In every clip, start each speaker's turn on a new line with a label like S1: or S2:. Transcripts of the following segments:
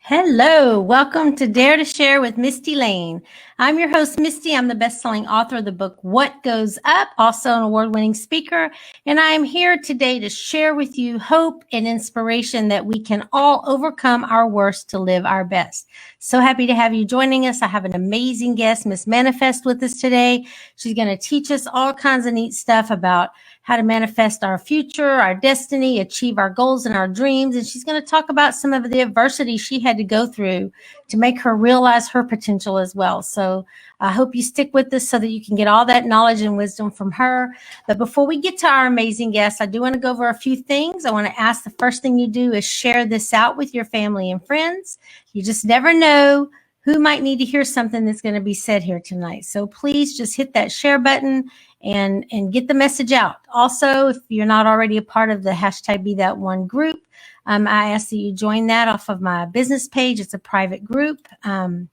S1: Hello, welcome to Dare to Share with Misty Layne. I'm your host, Misty. I'm the best-selling author of the book, What Goes Up, also an award-winning speaker. And I'm here today to share with you hope and inspiration that we can all overcome our worst to live our best. So happy to have you joining us. I have an amazing guest, Miss Manifest, with us today. She's going to teach us all kinds of neat stuff about how to manifest our future, our destiny, achieve our goals and our dreams. And she's going to talk about some of the adversity she had to go through to make her realize her potential as well. So I hope you stick with us so that you can get all that knowledge and wisdom from her. But before we get to our amazing guest, I do want to go over a few things. I want to ask the first thing you do is share this out with your family and friends. You just never know who might need to hear something that's going to be said here tonight. So please just hit that share button and get the message out. Also, if you're not already a part of the hashtag Be That One group, I ask that you join that off of my business page. It's a private group. And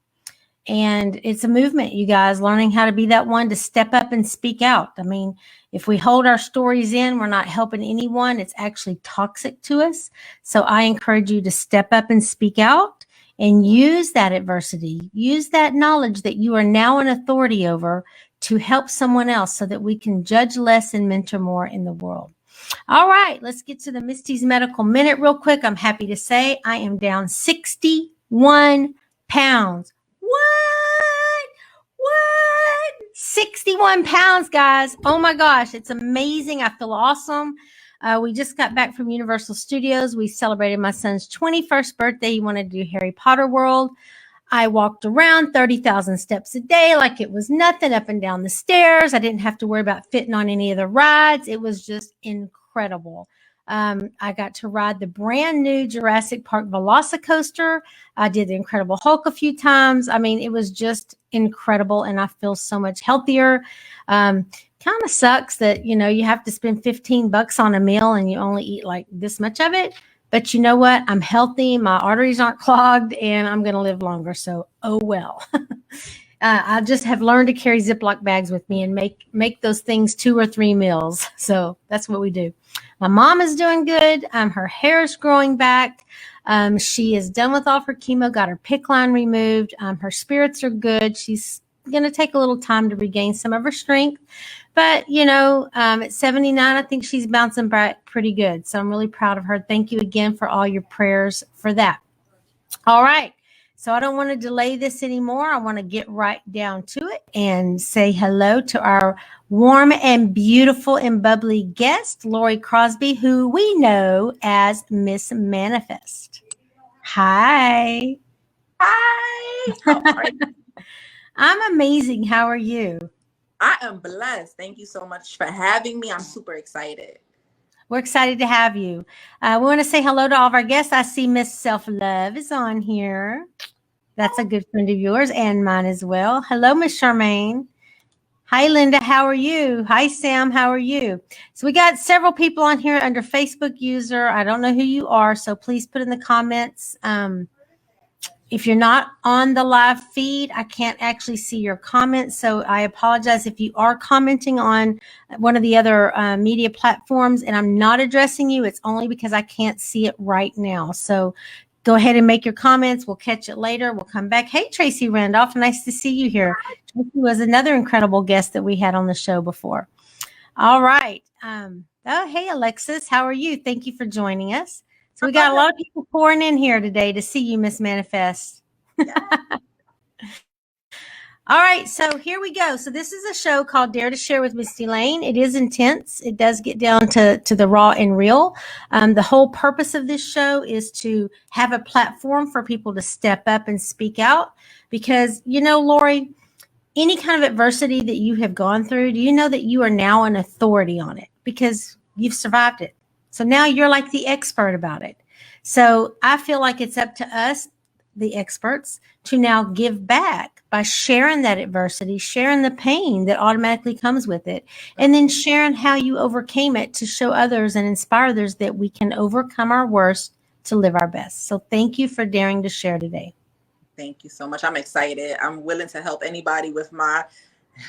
S1: it's a movement, you guys, learning how to be that one to step up and speak out. I mean, if we hold our stories in, we're not helping anyone. It's actually toxic to us. So I encourage you to step up and speak out and use that adversity, use that knowledge that you are now an authority over to help someone else so that we can judge less and mentor more in the world. All right, let's get to the Misty's Medical Minute real quick. I'm happy to say I am down 61 pounds. What? 61 pounds, guys. Oh my gosh, it's amazing. I feel awesome. We just got back from Universal Studios. We celebrated my son's 21st birthday. He wanted to do Harry Potter World. I walked around 30,000 steps a day like it was nothing, up and down the stairs. I didn't have to worry about fitting on any of the rides. It was just incredible. I got to ride the brand new Jurassic Park Velocicoaster. I did the Incredible Hulk a few times. I mean, it was just incredible, and I feel so much healthier. Kind of sucks that, you know, you have to spend $15 on a meal and you only eat like this much of it. But you know what? I'm healthy. My arteries aren't clogged, and I'm going to live longer. So, oh well. I just have learned to carry Ziploc bags with me and make those things 2 or 3 meals. So that's what we do. My mom is doing good. Her hair is growing back. She is done with all of her chemo, got her PICC line removed. Her spirits are good. She's going to take a little time to regain some of her strength. But, you know, at 79, I think she's bouncing back pretty good. So I'm really proud of her. Thank you again for all your prayers for that. All right. So I don't want to delay this anymore. I want to get right down to it and say hello to our warm and beautiful and bubbly guest, Lori Crosby, who we know as Miss Manifest. Hi.
S2: Hi. How are you?
S1: I'm amazing. How are you?
S2: I am blessed. Thank you so much for having me. I'm super excited.
S1: We're excited to have you. We want to say hello to all of our guests. I see Miss Self-Love is on here. That's a good friend of yours and mine as well. Hello, Miss Charmaine. Hi, Linda. How are you? Hi, Sam. How are you? So we got several people on here under Facebook user. I don't know who you are, so please put in the comments. If you're not on the live feed, I can't actually see your comments. So I apologize if you are commenting on one of the other media platforms and I'm not addressing you. It's only because I can't see it right now. So go ahead and make your comments. We'll catch it later. We'll come back. Hey, Tracy Randolph. Nice to see you here. Tracy was another incredible guest that we had on the show before. All right. Oh, hey, Alexis. How are you? Thank you for joining us. So we got a lot of people pouring in here today to see you, Miss Manifest. Yeah. All right, so here we go. So this is a show called Dare to Share with Misty Layne. It is intense. It does get down to the raw and real. The whole purpose of this show is to have a platform for people to step up and speak out. Because, you know, Lori, any kind of adversity that you have gone through, do you know that you are now an authority on it because you've survived it? So now you're like the expert about it. So I feel like it's up to us, the experts, to now give back by sharing that adversity, sharing the pain that automatically comes with it, and then sharing how you overcame it to show others and inspire others that we can overcome our worst to live our best. So thank you for daring to share today.
S2: Thank you so much. I'm excited. I'm willing to help anybody with my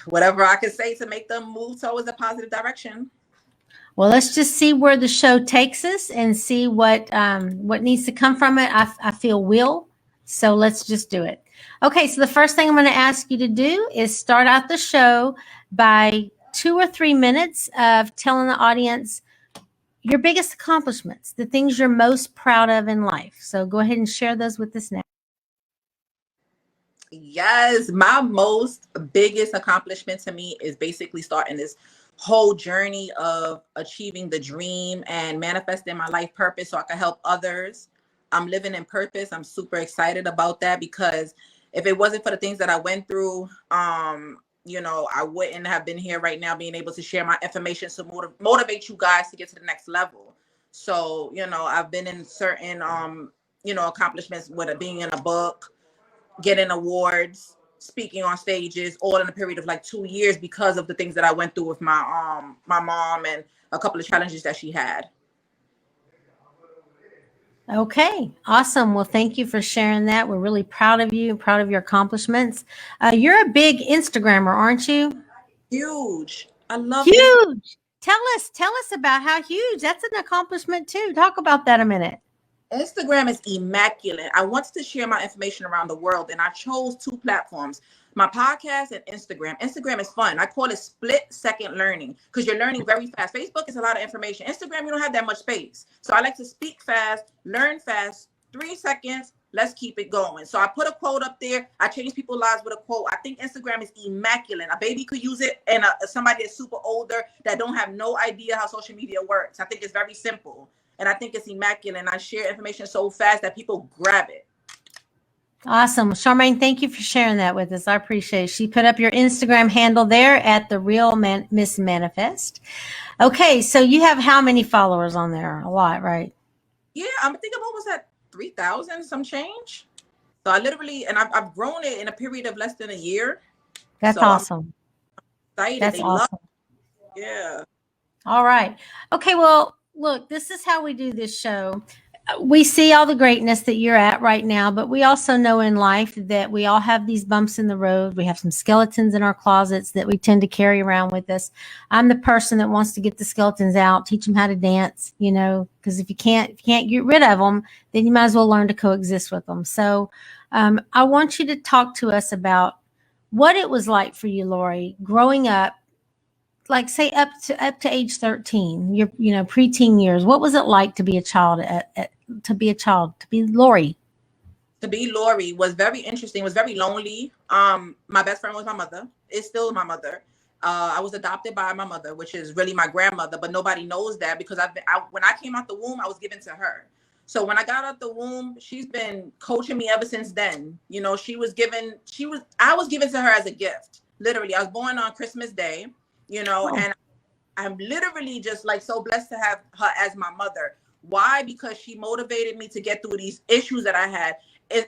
S2: whatever I can say to make them move towards a positive direction.
S1: Well, let's just see where the show takes us and see what needs to come from it. I feel will So let's just do it. Okay, so the first thing I'm going to ask you to do is start out the show by 2 or 3 minutes of telling the audience your biggest accomplishments, the things you're most proud of in life. So go ahead and share those with us now.
S2: Yes, my most biggest accomplishment to me is basically starting this whole journey of achieving the dream and manifesting my life purpose so I can help others. I'm living in purpose. I'm super excited about that because if it wasn't for the things that I went through, I wouldn't have been here right now being able to share my information to motivate you guys to get to the next level. So, I've been in certain accomplishments with it being in a book, getting awards, speaking on stages, all in a period of like 2 years because of the things that I went through with my mom and a couple of challenges that she had.
S1: Okay, awesome. Well, thank you for sharing that. We're really proud of you, proud of your accomplishments. You're a big Instagrammer, aren't you?
S2: Huge. I love Instagram.
S1: Huge. Tell us about how huge. That's an accomplishment too. Talk about that a minute.
S2: Instagram is immaculate. I wanted to share my information around the world, and I chose 2 platforms, my podcast and Instagram. Instagram is fun. I call it split second learning because you're learning very fast. Facebook is a lot of information. Instagram, you don't have that much space. So I like to speak fast, learn fast, 3 seconds. Let's keep it going. So I put a quote up there. I change people's lives with a quote. I think Instagram is immaculate. A baby could use it, and somebody that's super older that don't have no idea how social media works. I think it's very simple. And I think it's immaculate. And I share information so fast that people grab it.
S1: Awesome. Charmaine, thank you for sharing that with us. I appreciate it. She put up your Instagram handle there at the Real Miss Manifest. Okay, so you have how many followers on there? A lot, right?
S2: Yeah, I think I'm almost at 3,000 some change. So I literally, and I've grown it in a period of less than a year.
S1: That's awesome.
S2: I'm excited.
S1: That's awesome.
S2: Yeah.
S1: All right. Okay, well, look, this is how we do this show. We see all the greatness that you're at right now, but we also know in life that we all have these bumps in the road. We have some skeletons in our closets that we tend to carry around with us. I'm the person that wants to get the skeletons out, teach them how to dance, because if you can't get rid of them, then you might as well learn to coexist with them. So I want you to talk to us about what it was like for you, Lori, growing up, like say up to age 13, your preteen years. What was it like to be a child to be Lori?
S2: To be Lori was very interesting. It was very lonely. My best friend was my mother. It's still my mother. I was adopted by my mother, which is really my grandmother, but nobody knows that because when I came out the womb, I was given to her. So when I got out the womb, she's been coaching me ever since then. I was given to her as a gift. Literally, I was born on Christmas Day. And I'm literally just like so blessed to have her as my mother. Why? Because she motivated me to get through these issues that I had.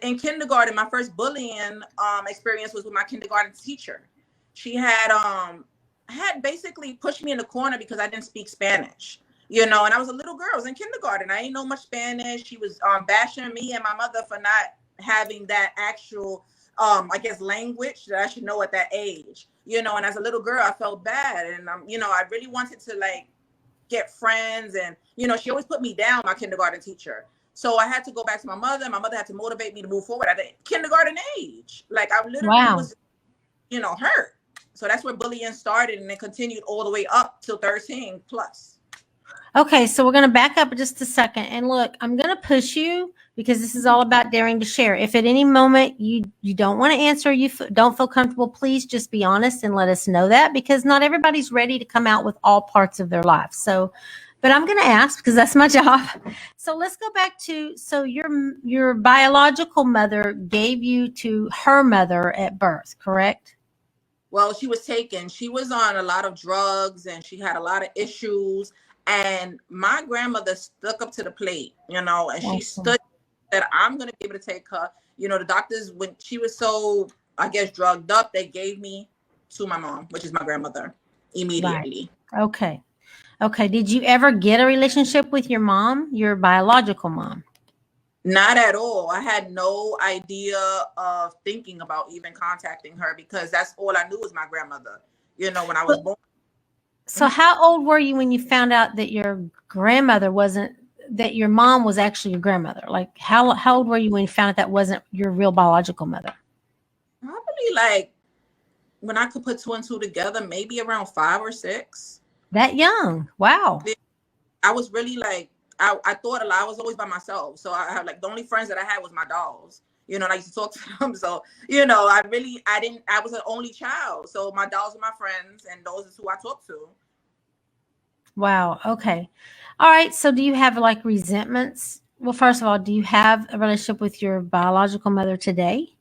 S2: In kindergarten, my first bullying experience was with my kindergarten teacher. She had basically pushed me in the corner because I didn't speak Spanish. And I was a little girl. I was in kindergarten. I didn't know much Spanish. She was bashing me and my mother for not having that actual language that I should know at that age. And as a little girl, I felt bad. And, I really wanted to get friends. And, she always put me down, my kindergarten teacher. So I had to go back to my mother. My mother had to motivate me to move forward at the kindergarten age. Like I literally was, hurt. So that's where bullying started. And it continued all the way up till 13 plus.
S1: Okay, so we're going to back up just a second. And look, I'm going to push you because this is all about daring to share. If at any moment you don't want to answer, you don't feel comfortable, please just be honest and let us know that, because not everybody's ready to come out with all parts of their life. So, but I'm going to ask because that's my job. So let's go back to, so your biological mother gave you to her mother at birth, correct?
S2: Well, she was taken. She was on a lot of drugs and she had a lot of issues. And my grandmother stuck up to the plate, and she stood that I'm going to be able to take her. The doctors, when she was so, I guess, drugged up, they gave me to my mom, which is my grandmother, immediately.
S1: Right. Okay. Did you ever get a relationship with your mom, your biological mom?
S2: Not at all. I had no idea of thinking about even contacting her because that's all I knew was my grandmother, when I was born.
S1: So how old were you when you found out that your grandmother wasn't that your mom was actually your grandmother? Like how old were you when you found out that wasn't your real biological mother?
S2: Probably like when I could put two and two together, maybe around 5 or 6.
S1: That young? Wow.
S2: I was really like, I thought a lot. I was always by myself. So I had like, the only friends that I had was my dolls, and I used to talk to them. So, I was an only child. So my dolls were my friends, and those is who I talked to.
S1: Wow. Okay. All right. So do you have like resentments? Well, first of all, do you have a relationship with your biological mother today?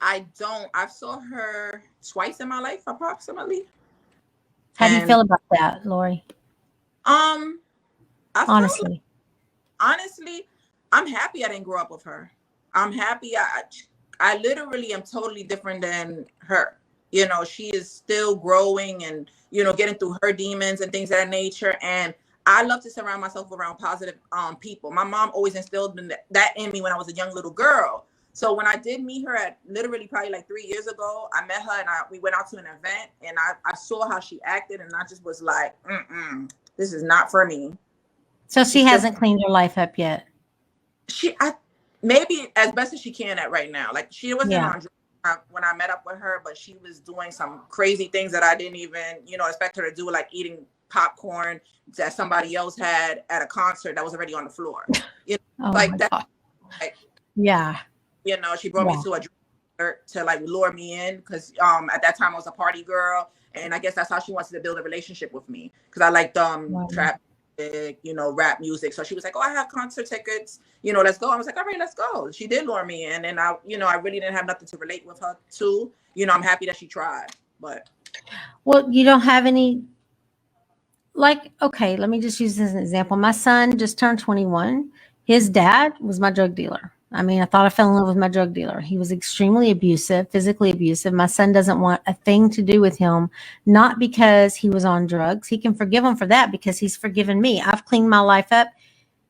S2: I don't, I've saw her twice in my life, approximately.
S1: How do you
S2: And,
S1: feel about that, Lori?
S2: um, I felt like,
S1: Honestly.
S2: honestly, I'm happy I didn't grow up with her. I'm happy. I literally am totally different than her. She is still growing and, getting through her demons and things of that nature. And I love to surround myself around positive people. My mom always instilled that in me when I was a young little girl. So when I did meet her at literally probably like 3 years ago, I met her and we went out to an event, and I saw how she acted, and I just was like, this is not for me.
S1: So
S2: She
S1: she
S2: still
S1: hasn't cleaned her life up yet.
S2: I maybe as best as she can at right now. Like, she wasn't
S1: Yeah.
S2: on drugs when I met up with her, but she was doing some crazy things that I didn't even, expect her to do, like eating popcorn that somebody else had at a concert that was already on the floor.
S1: Oh my
S2: Like that.
S1: God.
S2: Like,
S1: Yeah.
S2: she brought me
S1: Yeah.
S2: to a to like lure me in, because at that time I was a party girl, and I guess that's how she wants to build a relationship with me, because I liked
S1: Wow.
S2: trap music, rap music. So she was like, oh, I have concert tickets, let's go. I was like, all right, let's go. She did lure me in, and I really didn't have nothing to relate with her to. I'm happy that she tried. But
S1: Well, you don't have any, like, okay, let me just use this as an example. My son just turned 21. His dad was my drug dealer. I mean, I thought I fell in love with my drug dealer. He was extremely abusive, physically abusive. My son doesn't want a thing to do with him, not because he was on drugs. He can forgive him for that because he's forgiven me. I've cleaned my life up.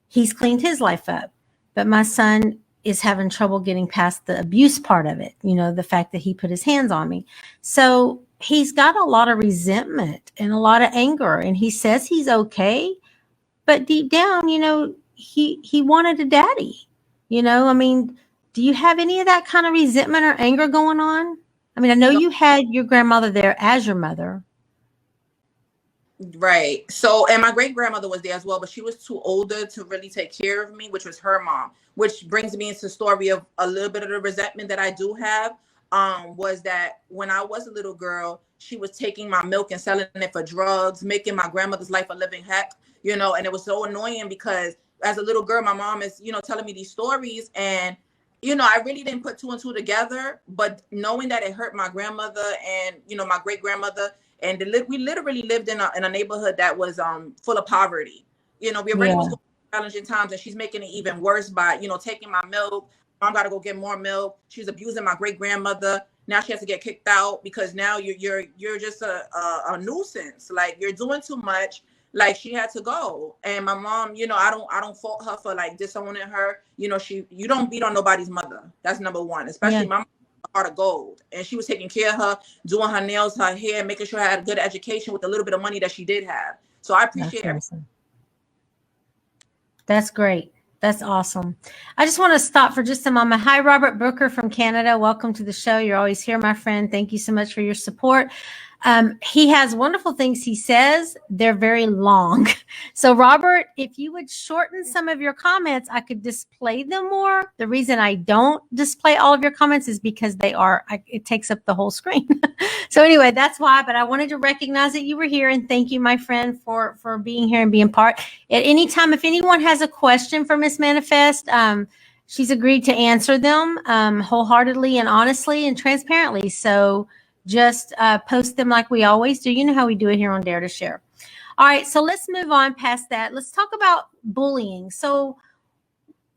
S1: He's cleaned his life up. But my son is having trouble getting past the abuse part of it, the fact that he put his hands on me. So he's got a lot of resentment and a lot of anger, and he says he's okay, but deep down, he wanted a daddy. I mean, do you have any of that kind of resentment or anger going on? I mean, I know
S2: no.
S1: you had your grandmother there as your mother.
S2: Right. So, and my great grandmother was there as well, but she was too older to really take care of me, which was her mom. Which brings me into the story of a little bit of the resentment that I do have. Was that when I was a little girl, she was taking my milk and selling it for drugs, making my grandmother's life a living heck, and it was so annoying because as a little girl, my mom is, telling me these stories, and I really didn't put two and two together, but knowing that it hurt my grandmother and, my great grandmother, and we literally lived in a neighborhood that was full of poverty. We already was
S1: Yeah,
S2: going through challenging times, and she's making it even worse by, taking my milk. Mom got to go get more milk. She's abusing my great grandmother. Now she has to get kicked out because now you're just a nuisance. Like, you're doing too much. Like, she had to go. And my mom, I don't fault her for like disowning her. You don't beat on nobody's mother. That's number one,
S1: yeah,
S2: especially my mom, heart of gold. And she was taking care of her, doing her nails, her hair, making sure I had a good education with the little bit of money that she did have. So I
S1: that's
S2: appreciate everything.
S1: awesome. That's great. That's awesome. I just want to stop for just a moment. Hi, Robert Booker from Canada. Welcome to the show. You're always here, my friend. Thank you so much for your support. He has wonderful things he says. They're very long. So, Robert, if you would shorten some of your comments, I could display them more. The reason I don't display all of your comments is because it takes up the whole screen. So anyway, that's why, but I wanted to recognize that you were here, and thank you, my friend, for being here and being part. At any time, if anyone has a question for Miss Manifest, she's agreed to answer them wholeheartedly and honestly and transparently. So just post them like we always do. You know how we do it here on Dare to Share. All right, so let's move on past that. Let's talk about bullying. So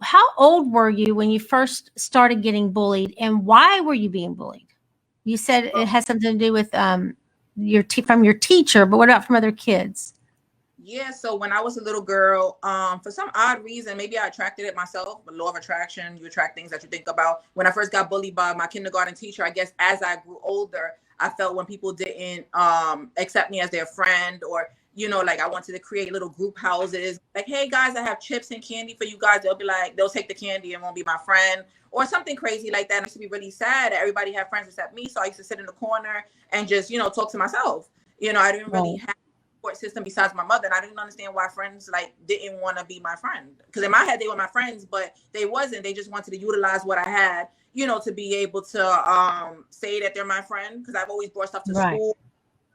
S1: how old were you when you first started getting bullied, and why were you being bullied? You said it has something to do with from your teacher, but what about from other kids?
S2: Yeah, so when I was a little girl, for some odd reason, maybe I attracted it myself, but law of attraction, you attract things that you think about. When I first got bullied by my kindergarten teacher, I guess as I grew older, I felt when people didn't accept me as their friend, or like I wanted to create little group houses. Like, hey guys, I have chips and candy for you guys. They'll be like, they'll take the candy and won't be my friend, or something crazy like that. And I used to be really sad that everybody had friends except me. So I used to sit in the corner and just, talk to myself. I didn't really have a support system besides my mother. And I didn't understand why friends like didn't want to be my friend. Because in my head, they were my friends, but they wasn't. They just wanted to utilize what I had, to be able to say that they're my friend. Because I've always brought stuff to school.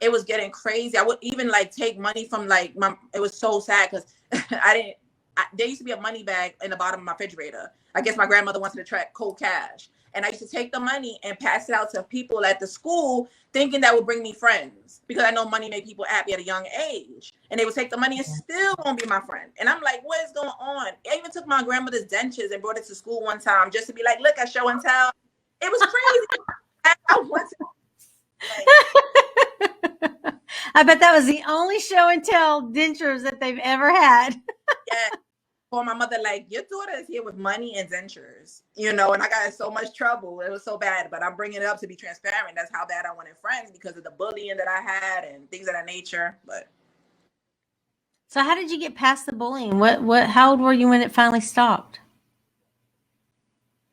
S2: It was getting crazy. I would even like take money from like it was so sad because there used to be a money bag in the bottom of my refrigerator. I guess my grandmother wanted to track cold cash. And I used to take the money and pass it out to people at the school thinking that would bring me friends because I know money made people happy at a young age. And they would take the money and still won't be my friend. And I'm like, what is going on? I even took my grandmother's dentures and brought it to school one time just to be like, look, I show and tell. It was crazy. I wanted
S1: I bet that was the only show and tell dentures that they've ever had.
S2: Yeah. For my mother, like, your daughter is here with money and dentures, and I got in so much trouble. It was so bad, but I'm bringing it up to be transparent. That's how bad I wanted friends because of the bullying that I had and things of that nature. But
S1: so how did you get past the bullying? How old were you when it finally stopped?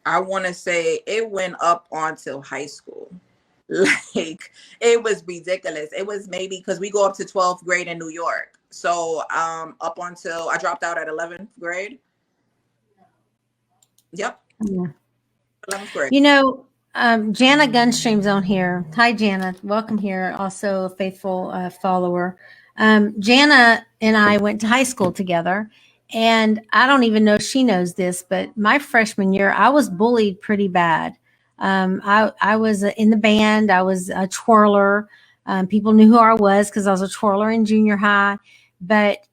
S2: I want to say it went up until high school. Like, it was ridiculous. It was maybe because we go up to 12th grade in New York. So up until I dropped out at 11th grade. Yep.
S1: Yeah.
S2: 11th grade.
S1: Jana Gunstream's on here. Hi, Jana. Welcome here. Also a faithful follower. Jana and I went to high school together. And I don't even know if she knows this, but my freshman year, I was bullied pretty bad. I was in the band. I was a twirler. People knew who I was because I was a twirler in junior high. But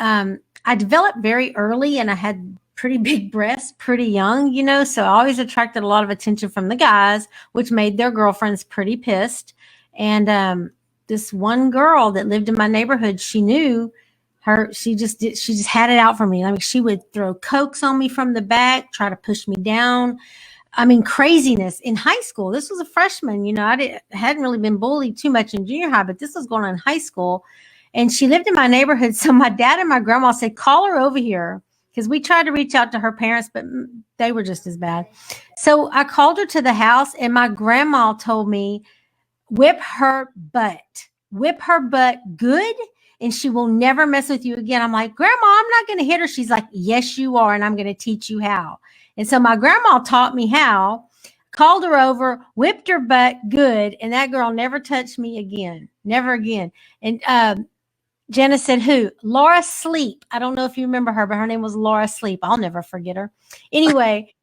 S1: I developed very early and I had pretty big breasts pretty young, so I always attracted a lot of attention from the guys, which made their girlfriends pretty pissed. And this one girl that lived in my neighborhood, she knew her, she just had it out for me. I mean, she would throw cokes on me from the back, try to push me down. I mean, craziness in high school. This was a freshman, I hadn't really been bullied too much in junior high, but this was going on in high school. And she lived in my neighborhood. So my dad and my grandma said, call her over here. Because we tried to reach out to her parents, but they were just as bad. So I called her to the house and my grandma told me, whip her butt good. And she will never mess with you again. I'm like, Grandma, I'm not going to hit her. She's like, yes, you are. And I'm going to teach you how. And so my grandma taught me how, called her over, whipped her butt good. And that girl never touched me again. Never again. And Jenna said, who? Laura Sleep. I don't know if you remember her, but her name was Laura Sleep. I'll never forget her. Anyway.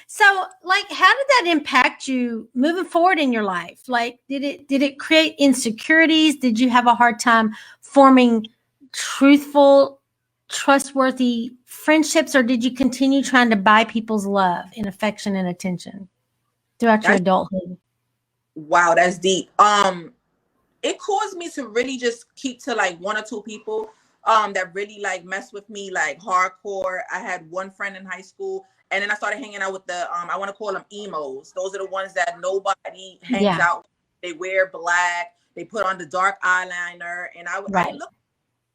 S1: So like, how did that impact you moving forward in your life? Like, did it create insecurities? Did you have a hard time forming truthful, trustworthy friendships, or did you continue trying to buy people's love and affection and attention throughout your adulthood?
S2: Wow, that's deep. It caused me to really just keep to like one or two people that really like mess with me like hardcore. I had one friend in high school, and then I started hanging out with the I want to call them emos. Those are the ones that nobody hangs out with. They wear black, they put on the dark eyeliner, and I looked,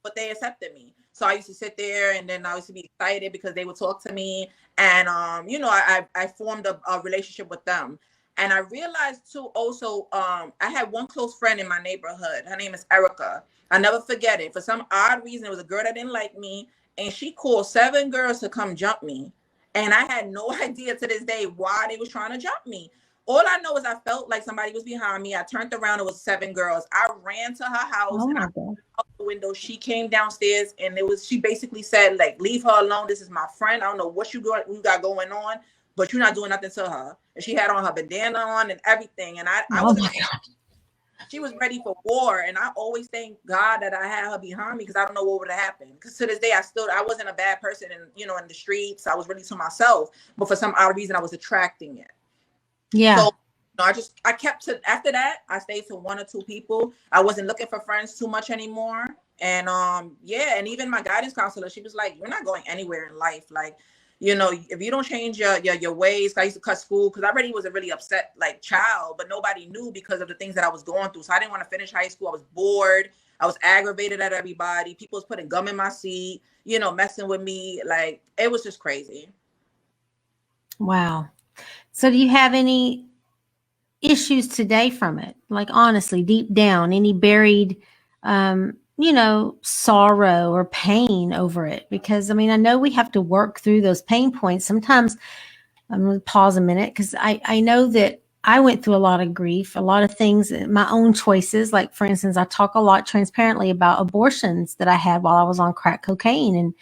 S2: but they accepted me. So I used to sit there, and then I used to be excited because they would talk to me, and I formed a relationship with them. And I realized too, also, I had one close friend in my neighborhood. Her name is Erica. I never forget it. For some odd reason, it was a girl that didn't like me, and she called 7 girls to come jump me. And I had no idea to this day why they was trying to jump me. All I know is I felt like somebody was behind me. I turned around, it was 7 girls. I ran to her house and I out the window. She came downstairs, and she basically said, like, leave her alone. This is my friend. I don't know what you got going on, but you're not doing nothing to her. And she had on her bandana on and everything. And I she was ready for war. And I always thank God that I had her behind me, because I don't know what would have happened. Because to this day, I wasn't a bad person in the streets. I was really to myself. But for some odd reason, I was attracting it. Yeah. So I kept to, after that, I stayed to 1 or 2 people. I wasn't looking for friends too much anymore. And and even my guidance counselor, she was like, you're not going anywhere in life. Like, You know, if you don't change your ways. I used to cut school because I already was a really upset like child, but nobody knew because of the things that I was going through. So I didn't want to finish high school. I was bored. I was aggravated at everybody. People was putting gum in my seat, you know, messing with me. Like, it was just crazy.
S1: Wow. So do you have any issues today from it? Like, honestly, deep down, any buried, sorrow or pain over it? Because I mean, I know we have to work through those pain points. Sometimes I'm going to pause a minute because I know that I went through a lot of grief, a lot of things, my own choices. Like, for instance, I talk a lot transparently about abortions that I had while I was on crack cocaine and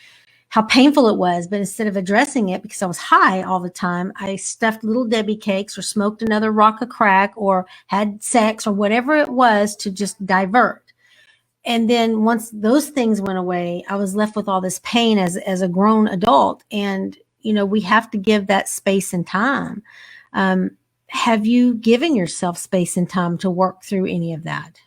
S1: how painful it was. But instead of addressing it because I was high all the time, I stuffed little Debbie cakes or smoked another rock of crack or had sex or whatever it was to just divert. And then once those things went away, I was left with all this pain as a grown adult. And, we have to give that space and time. Have you given yourself space and time to work through any of that?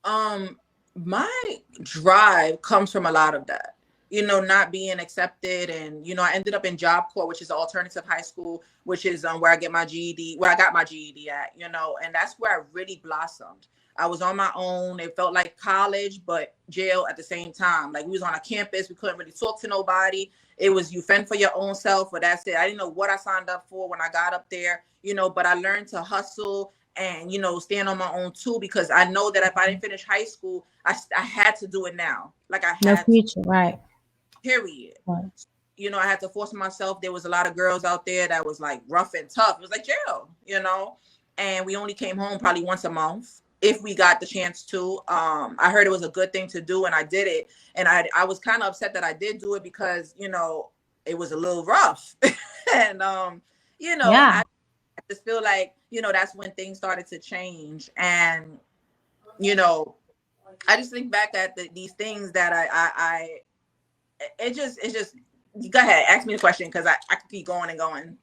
S2: My drive comes from a lot of that, not being accepted. And, I ended up in Job Corps, which is an alternative high school, which is where I get my GED, where I got my GED at, and that's where I really blossomed. I was on my own. It felt like college, but jail at the same time. Like, we was on a campus. We couldn't really talk to nobody. It was you fend for your own self, but that's it. I didn't know what I signed up for when I got up there, but I learned to hustle and, stand on my own too, because I know that if I didn't finish high school, I had to do it now. Like, I
S1: No
S2: had
S1: future, right?
S2: period.
S1: Right.
S2: I had to force myself. There was a lot of girls out there that was like rough and tough. It was like jail, and we only came home probably once a month if we got the chance to. I heard it was a good thing to do, and I did it. And I was kind of upset that I did do it because, it was a little rough. And,
S1: Yeah.
S2: I just feel like, that's when things started to change. And, I just think back at these things that it's just, go ahead, ask me a question because I could keep going and going.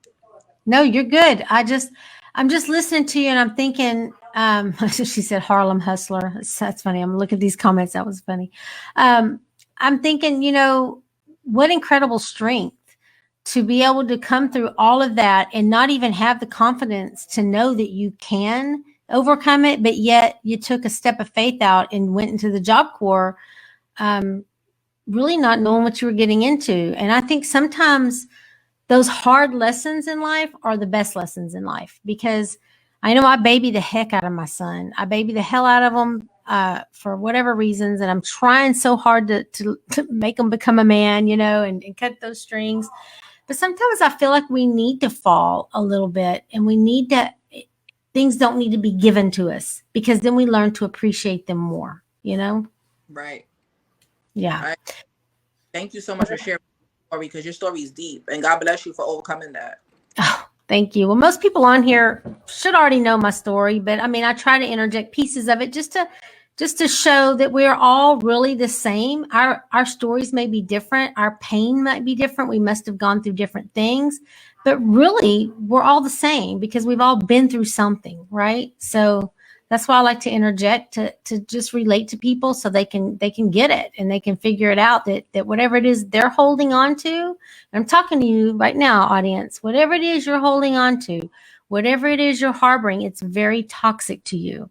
S1: No, you're good. I'm just listening to you and I'm thinking, she said Harlem Hustler. That's funny. I'm looking at these comments. That was funny. I'm thinking, what incredible strength to be able to come through all of that and not even have the confidence to know that you can overcome it, but yet you took a step of faith out and went into the Job Corps, really not knowing what you were getting into. And I think sometimes those hard lessons in life are the best lessons in life, because I know I baby the heck out of my son. I baby the hell out of him for whatever reasons. And I'm trying so hard to make him become a man, and cut those strings. But sometimes I feel like we need to fall a little bit, and things don't need to be given to us, because then we learn to appreciate them more,
S2: Right.
S1: Yeah.
S2: Thank you so much for sharing your story, because your story is deep, and God bless you for overcoming that.
S1: Oh, thank you. Well, most people on here should already know my story, but I mean, I try to interject pieces of it just to show that we're all really the same. Our stories may be different. Our pain might be different. We must have gone through different things, but really we're all the same because we've all been through something, right? So that's why I like to interject to just relate to people so they can get it and they can figure it out, that whatever it is they're holding on to, I'm talking to you right now, audience, whatever it is you're holding on to, whatever it is you're harboring, it's very toxic to you.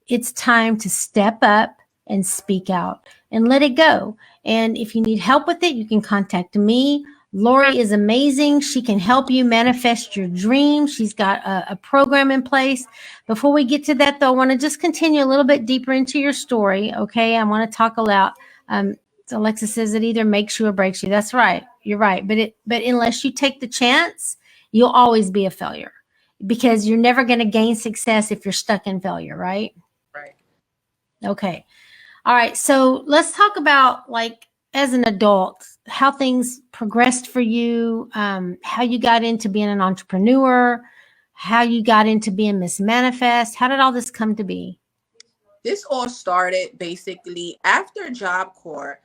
S1: It's time to step up and speak out and let it go. And if you need help with it, you can contact me. Lori is amazing. She can help you manifest your dream. She's got a program in place. Before we get to that, though, I want to just continue a little bit deeper into your story. Okay. I want to talk about, so Alexa says it either makes you or breaks you. That's right. You're right. But unless you take the chance, you'll always be a failure, because you're never going to gain success if you're stuck in failure, right?
S2: Right.
S1: Okay. All right. So let's talk about, like, as an adult, how things progressed for you, how you got into being an entrepreneur, how you got into being Miss Manifest. How did all this come to be?
S2: This all started basically after Job Corps.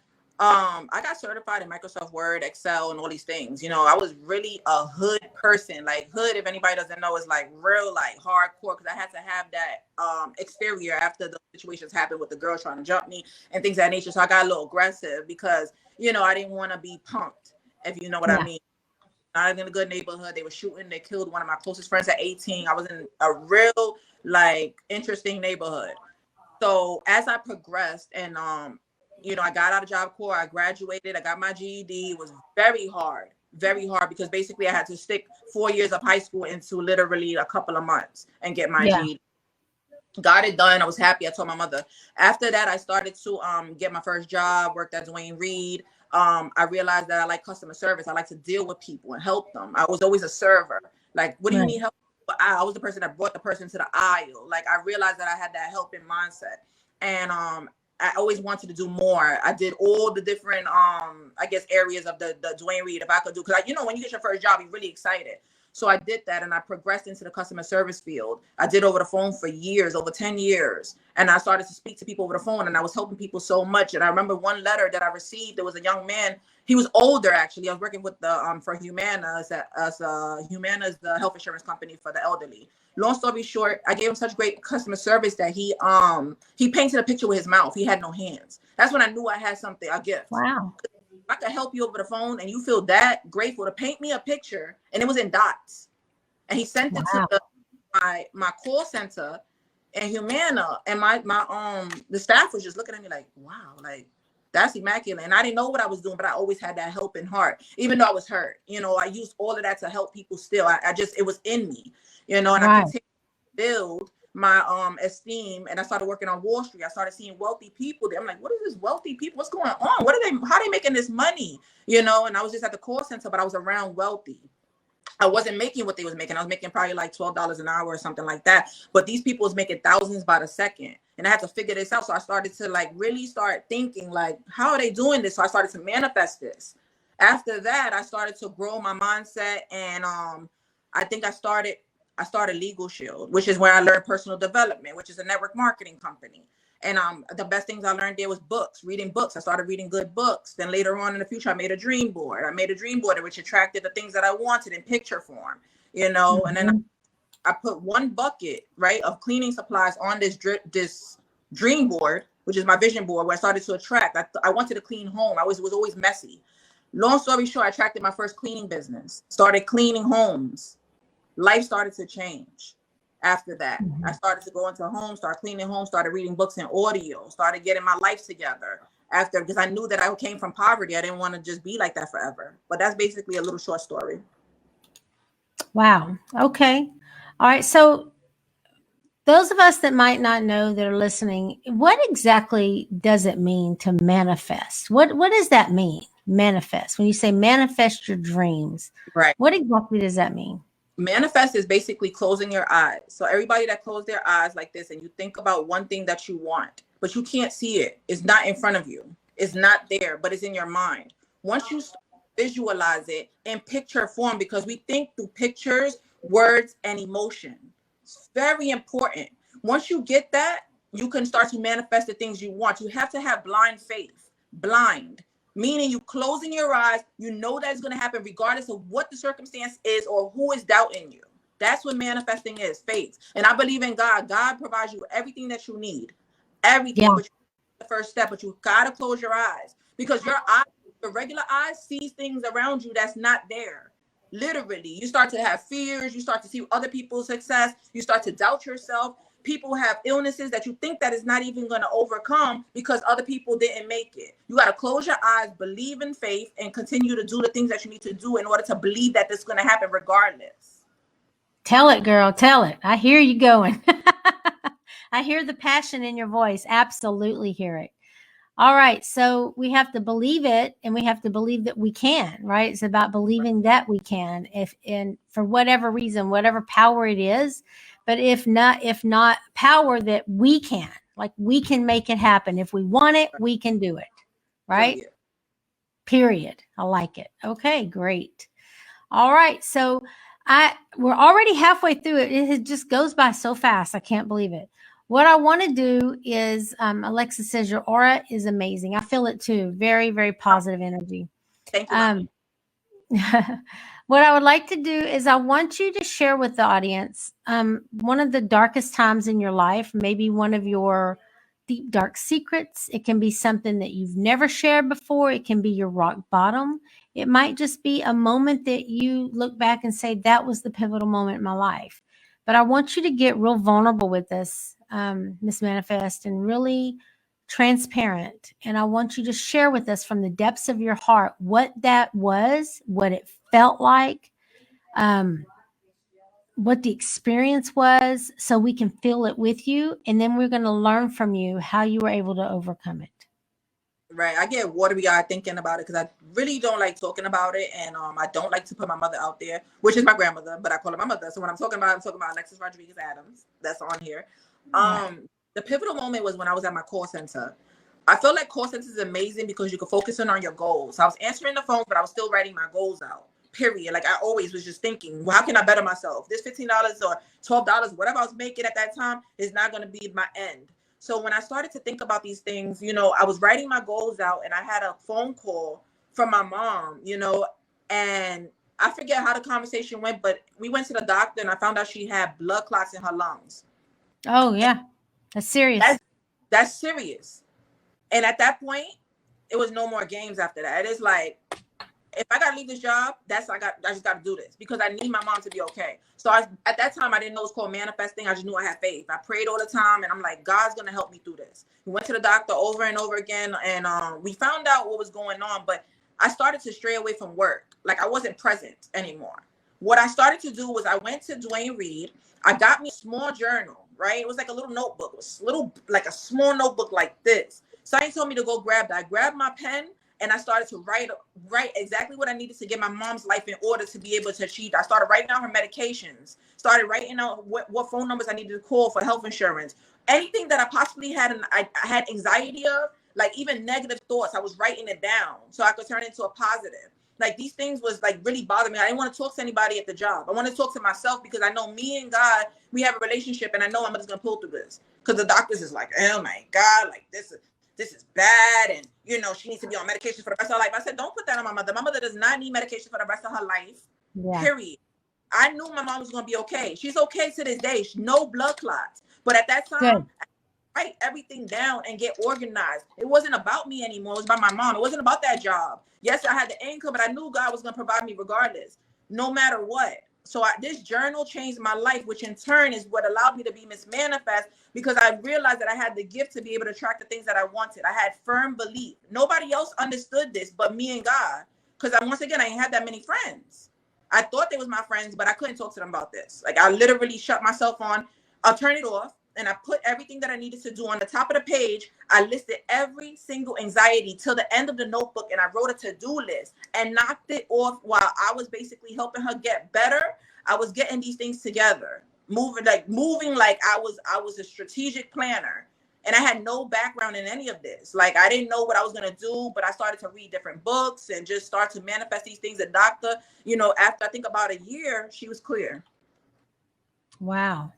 S2: I got certified in Microsoft Word, Excel, and all these things. I was really a hood person. Like, hood, if anybody doesn't know, is like real, like hardcore, because I had to have that exterior after the situations happened with the girl trying to jump me and things of that nature. So I got a little aggressive because, I didn't want to be punked, if you know what I mean. not in a good neighborhood. They were shooting. They killed one of my closest friends at 18. I was in a real, like, interesting neighborhood. So as I progressed and, you know, I got out of Job Corps, I graduated, I got my GED. It was very hard because basically I had to stick 4 years of high school into literally a couple of months and get my GED. Got it done. I was happy. I told my mother. After that, I started to get my first job, worked at Dwayne Reed. I realized that I like customer service. I like to deal with people and help them. I was always a server. Like, what do you need help? But I was the person that brought the person to the aisle. Like, I realized that I had that helping mindset. And I always wanted to do more. I did all the different, I guess, areas of the Dwayne Reed if I could do. Because, you know, when you get your first job, you're really excited. So I did that, and I progressed into the customer service field. I did over the phone for years, over 10 years. And I started to speak to people over the phone, and I was helping people so much. And I remember one letter that I received. There was a young man. He was older, actually. I was working with the for Humana, Humana is the health insurance company for the elderly. Long story short, I gave him such great customer service that he painted a picture with his mouth. He had no hands. That's when I knew I had something, a gift.
S1: Wow.
S2: I could help you over the phone and you feel that grateful to paint me a picture, and it was in dots, and he sent it to my call center and Humana, and my the staff was just looking at me like, wow, like, that's immaculate. And I didn't know what I was doing, but I always had that helping heart, even though I was hurt. You know, I used all of that to help people still. I just, it was in me, you know, and I continued to build my esteem, and I started working on Wall Street. I started seeing wealthy people there. I'm like, what is this wealthy people? What's going on? How are they making this money? You know, and I was just at the call center, but I was around wealthy. I wasn't making what they was making. I was making probably like $12 an hour or something like that. But these people was making thousands by the second. And I had to figure this out. So I started to like really start thinking like, how are they doing this? So I started to manifest this. After that, I started to grow my mindset. And I think I started Legal Shield, which is where I learned personal development, which is a network marketing company. And the best things I learned there was reading books. I started reading good books. Then later on in the future, I made a dream board. I made a dream board which attracted the things that I wanted in picture form, you know. And then I put one bucket, right, of cleaning supplies on this dream board, which is my vision board, where I started to attract. I wanted a clean home. It was always messy. Long story short, I attracted my first cleaning business, started cleaning homes. Life started to change. After that, I started to go into homes, start cleaning homes, started reading books and audio, started getting my life together because I knew that I came from poverty. I didn't want to just be like that forever. But that's basically a little short story.
S1: Wow. Okay. All right. So those of us that might not know that are listening, what exactly does it mean to manifest? What does that mean? Manifest. When you say manifest your dreams,
S2: right?
S1: What exactly does that mean?
S2: Manifest is basically closing your eyes. So everybody that closed their eyes like this, and you think about one thing that you want, but you can't see it. It's not in front of you. It's not there, but it's in your mind. Once you visualize it in picture form, because we think through pictures, words, and emotion. It's very important. Once you get that, you can start to manifest the things you want. You have to have blind faith. Blind. Meaning you closing your eyes, you know that it's going to happen regardless of what the circumstance is or who is doubting you. That's what manifesting is, faith. And I believe in God. God provides you with everything that you need. Everything. But the first step, but you got to close your eyes, because your eyes, the regular eyes, sees things around you that's not there. Literally, you start to have fears. You start to see other people's success. You start to doubt yourself. People have illnesses that you think that is not even going to overcome because other people didn't make it. You got to close your eyes, believe in faith, and continue to do the things that you need to do in order to believe that this is going to happen regardless.
S1: Tell it, girl. Tell it. I hear you going. I hear the passion in your voice. Absolutely hear it. All right. So we have to believe it, and we have to believe that we can, right? It's about believing that we can, and for whatever reason, whatever power it is. But if not power, that we can, like, we can make it happen. If we want it, we can do it. Right? Period. I like it. Okay, great. All right. So we're already halfway through it. It just goes by so fast. I can't believe it. What I want to do is, Alexa says your aura is amazing. I feel it too. Very, very positive energy.
S2: Thank you.
S1: What I would like to do is I want you to share with the audience one of the darkest times in your life, maybe one of your deep, dark secrets. It can be something that you've never shared before. It can be your rock bottom. It might just be a moment that you look back and say, that was the pivotal moment in my life. But I want you to get real vulnerable with this, Miss Manifest, and really transparent. And I want you to share with us from the depths of your heart what that was, what it felt like, um, what the experience was, so we can feel it with you. And then we're going to learn from you how you were able to overcome it.
S2: Right. I get watery eyed thinking about it because I really don't like talking about it. And I don't like to put my mother out there, which is my grandmother, but I call her my mother. So when I'm talking about Alexis Rodriguez Adams. That's on here.
S1: Yeah.
S2: The pivotal moment was when I was at my call center. I feel like call centers is amazing because you can focus in on your goals. I was answering the phone, but I was still writing my goals out. Period. Like I always was just thinking, well, how can I better myself? This $15 or $12, whatever I was making at that time, is not going to be my end. So when I started to think about these things, I was writing my goals out, and I had a phone call from my mom, and I forget how the conversation went, but we went to the doctor, and I found out she had blood clots in her lungs.
S1: Oh, yeah. That's serious.
S2: That's serious. And at that point, it was no more games after that. It is like, if I gotta leave this job, I just gotta do this because I need my mom to be okay. So at that time, I didn't know it was called manifesting. I just knew I had faith. I prayed all the time, and I'm like, God's gonna help me through this. We went to the doctor over and over again, and we found out what was going on. But I started to stray away from work. Like I wasn't present anymore. What I started to do was I went to Dwayne Reed. I got me a small journal, right? It was like a little notebook. It was like a small notebook like this. So he told me to go grab that. I grabbed my pen, and I started to write exactly what I needed to get my mom's life in order to be able to achieve. I started writing out her medications, started writing out what phone numbers I needed to call for health insurance. Anything that I possibly had, and I had anxiety of, like even negative thoughts, I was writing it down so I could turn it into a positive. Like these things was like really bothering me. I didn't want to talk to anybody at the job. I want to talk to myself because I know me and God, we have a relationship, and I know I'm just going to pull through this. Because the doctors is like, oh my God, like this is bad, and she needs to be on medication for the rest of her life. I said, don't put that on my mother. My mother does not need medication for the rest of her life. Yeah. Period. I knew my mom was going to be okay. She's okay to this day. No blood clots. But at that time, I write everything down and get organized. It wasn't about me anymore. It was about my mom. It wasn't about that job. Yes, I had the income, but I knew God was going to provide me regardless, no matter what. So this journal changed my life, which in turn is what allowed me to be Miss Manifest, because I realized that I had the gift to be able to attract the things that I wanted. I had firm belief. Nobody else understood this but me and God, because once again, I ain't had that many friends. I thought they was my friends, but I couldn't talk to them about this. Like I literally shut myself on. I'll turn it off, and I put everything that I needed to do on the top of the page. I listed every single anxiety till the end of the notebook, and I wrote a to-do list and knocked it off while I was basically helping her get better. I was getting these things together, moving like I was a strategic planner, and I had no background in any of this. Like I didn't know what I was going to do, but I started to read different books and just start to manifest these things. The doctor, after I think about a year, she was clear.
S1: Wow.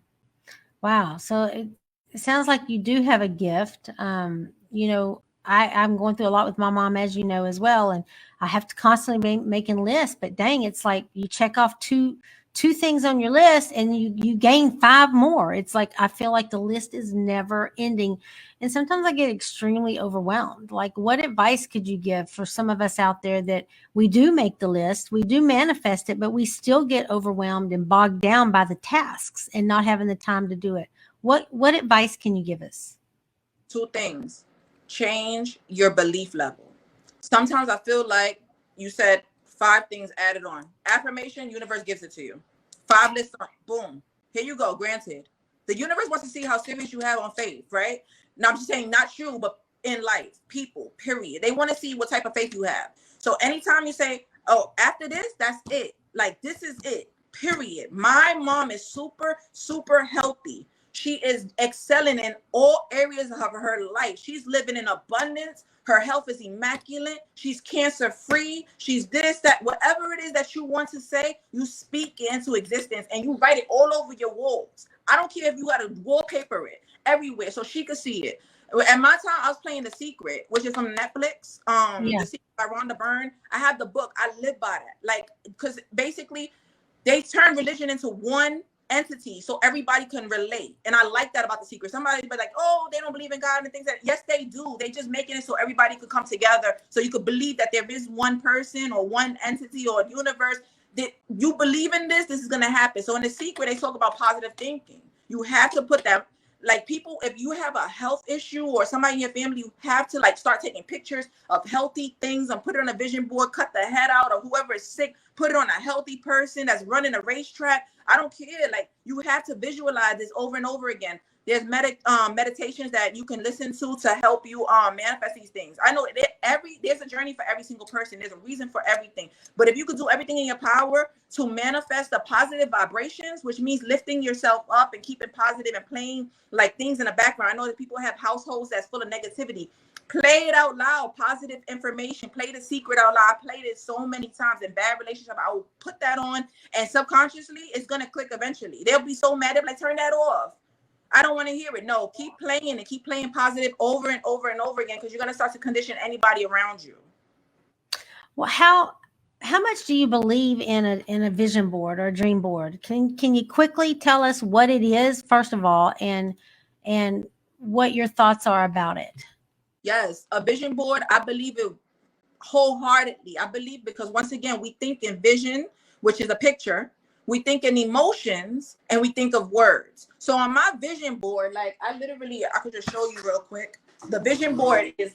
S1: So it sounds like you do have a gift. I'm going through a lot with my mom, as you know, as well. And I have to constantly be making lists, but dang, it's like you check off two things on your list and you gain 5 more. It's like, I feel like the list is never ending. And sometimes I get extremely overwhelmed. Like, what advice could you give for some of us out there that we do make the list, we do manifest it, but we still get overwhelmed and bogged down by the tasks and not having the time to do it? What advice can you give us?
S2: 2 things. Change your belief level. Sometimes I feel like you said 5 things added on. Affirmation, universe gives it to you. 5 lists on, boom. Here you go, granted. The universe wants to see how serious you have on faith, right? Now I'm just saying, not you, but in life, people, period. They want to see what type of faith you have. So anytime you say, oh, after this, that's it. Like, this is it, period. My mom is super, super healthy. She is excelling in all areas of her life. She's living in abundance. Her health is immaculate. She's cancer free. She's this, that, whatever it is that you want to say, you speak it into existence and you write it all over your walls. I don't care if you got to wallpaper it everywhere so she could see it. At my time, I was playing The Secret, which is from Netflix. The Secret by Rhonda Byrne. I have the book. I live by that. Like, because basically they turn religion into one entity so everybody can relate. And I like that about The Secret. Somebody be like, oh, they don't believe in God and things that, yes, they do. They just making it so everybody could come together, so you could believe that there is one person or one entity or universe that you believe in this is going to happen. So in The Secret, they talk about positive thinking. You have to put that, like, people, if you have a health issue or somebody in your family, you have to like start taking pictures of healthy things and put it on a vision board, cut the head out of whoever is sick, put it on a healthy person that's running a racetrack. I don't care. Like, you have to visualize this over and over again. There's meditations that you can listen to help you manifest these things. I know there's a journey for every single person. There's a reason for everything. But if you could do everything in your power to manifest the positive vibrations, which means lifting yourself up and keeping positive and playing like things in the background. I know that people have households that's full of negativity. Play it out loud, positive information. Play The Secret out loud. I played it so many times in bad relationships. I will put that on, and subconsciously, it's going to click eventually. They'll be so mad. They'll be like, turn that off. I don't want to hear it. No, keep playing and keep playing positive over and over and over again, because you're going to start to condition anybody around you.
S1: Well, how much do you believe in a vision board or a dream board? Can you quickly tell us what it is, first of all, and what your thoughts are about it?
S2: Yes, a vision board, I believe it wholeheartedly. I believe, because once again, we think in vision, which is a picture, we think in emotions, and we think of words. So on my vision board, like I could just show you real quick. The vision board is,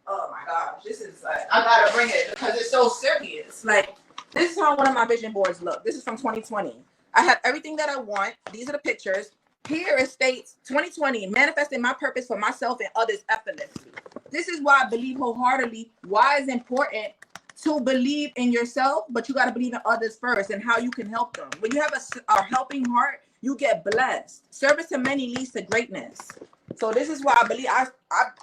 S2: oh my gosh, this is like, I gotta bring it because it's so serious. Like, this is how one of my vision boards look. This is from 2020. I have everything that I want. These are the pictures. Here it states 2020, manifesting my purpose for myself and others effortlessly. This is why I believe wholeheartedly why it's important to believe in yourself, but you got to believe in others first and how you can help them. When you have a helping heart, you get blessed. Service to many leads to greatness. So this is why I believe I've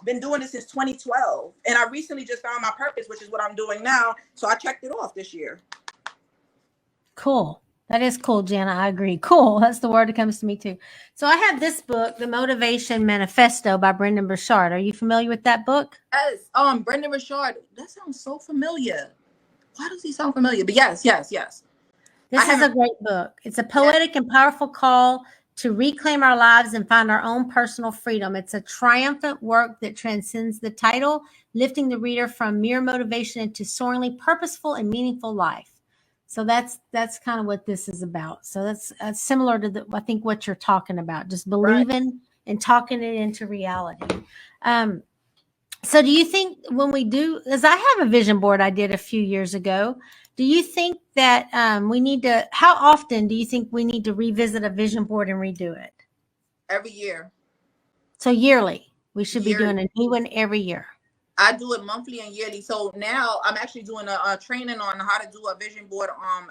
S2: been doing this since 2012. And I recently just found my purpose, which is what I'm doing now. So I checked it off this year.
S1: Cool. That is cool, Jana. I agree. Cool. That's the word that comes to me too. So I have this book, The Motivation Manifesto by Brendon Burchard. Are you familiar with that book?
S2: Yes. Brendon Burchard. That sounds so familiar. Why does he sound familiar? But yes.
S1: This is a great book. It's a poetic and powerful call to reclaim our lives and find our own personal freedom. It's a triumphant work that transcends the title, lifting the reader from mere motivation into soaringly purposeful and meaningful life. So that's kind of what this is about. So that's similar to I think what you're talking about, just believing and talking it into reality. So do you think when we do, as I have a vision board I did a few years ago, do you think that we need to, how often do you think we need to revisit a vision board and redo it?
S2: Every year.
S1: So yearly, we should be doing a new one every year.
S2: I do it monthly and yearly. So now I'm actually doing a training on how to do a vision board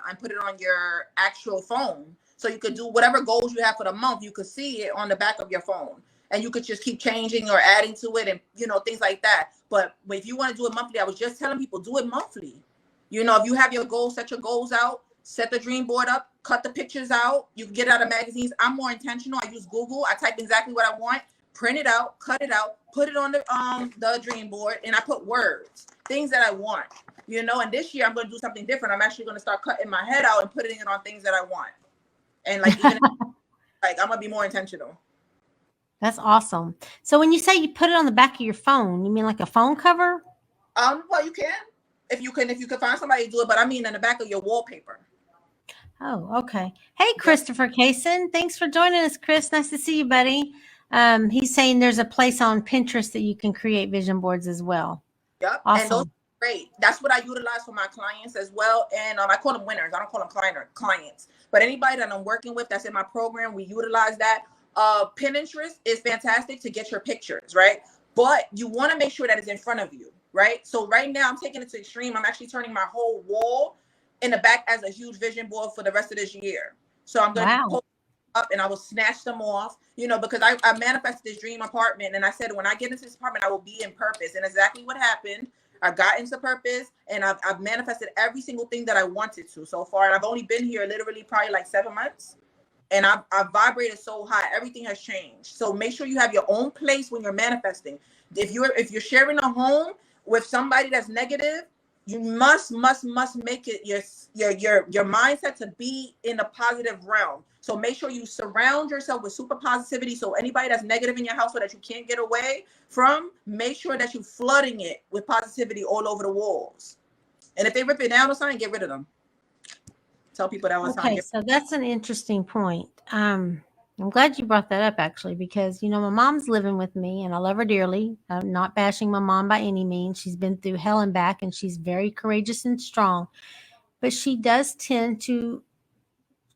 S2: and put it on your actual phone. So you could do whatever goals you have for the month. You could see it on the back of your phone, and you could just keep changing or adding to it, and things like that. But if you want to do it monthly, I was just telling people, do it monthly. If you have your goals, set your goals out, set the dream board up, cut the pictures out. You can get it out of magazines. I'm more intentional. I use Google. I type exactly what I want, print it out, cut it out, put it on the dream board, and I put words, things that I want, and this year I'm going to do something different. I'm actually going to start cutting my head out and putting it on things that I want. And like, even like, I'm going to be more intentional.
S1: That's awesome. So when you say you put it on the back of your phone, you mean like a phone cover?
S2: Well, you can. If you can find somebody to do it, but I mean in the back of your wallpaper.
S1: Oh, okay. Hey, Christopher Kaysen. Thanks for joining us, Chris. Nice to see you, buddy. He's saying there's a place on Pinterest that you can create vision boards as well.
S2: Yep.
S1: Awesome.
S2: And those are great. That's what I utilize for my clients as well. And I call them winners. I don't call them clients. But anybody that I'm working with that's in my program, we utilize that. Pinterest is fantastic to get your pictures, right? But you want to make sure that it's in front of you, right? So right now I'm taking it to extreme. I'm actually turning my whole wall in the back as a huge vision board for the rest of this year. So I'm going to pull up and I will snatch them off, because I manifested this dream apartment, and I said, when I get into this apartment, I will be in purpose. And exactly what happened. I got into purpose, and I've manifested every single thing that I wanted to so far. And I've only been here literally probably like 7 months. And I've vibrated so high. Everything has changed. So make sure you have your own place when you're manifesting. If you're sharing a home with somebody that's negative, You must make it your mindset to be in a positive realm. So make sure you surround yourself with super positivity. So anybody that's negative in your house or that you can't get away from, make sure that you're flooding it with positivity all over the walls. And if they rip it down or something, get rid of them. Tell people that was
S1: Okay, so that's an interesting point. I'm glad you brought that up actually, because my mom's living with me and I love her dearly. I'm not bashing my mom by any means. She's been through hell and back and she's very courageous and strong, but she does tend to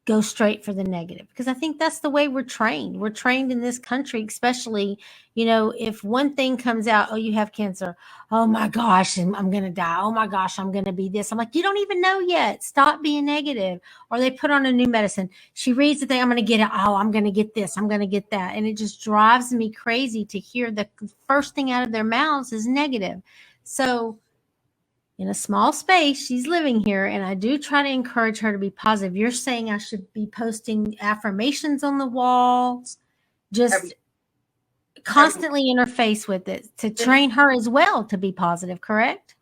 S1: go straight for the negative because I think that's the way we're trained. We're trained in this country, especially, if one thing comes out, oh, you have cancer. Oh my gosh, I'm going to die. Oh my gosh, I'm going to be this. I'm like, you don't even know yet. Stop being negative. Or they put on a new medicine. She reads the thing, I'm going to get it. Oh, I'm going to get this. I'm going to get that. And it just drives me crazy to hear the first thing out of their mouths is negative. So, in a small space, she's living here, and I do try to encourage her to be positive. You're saying I should be posting affirmations on the walls, just constantly interface with it to train her as well to be positive, correct?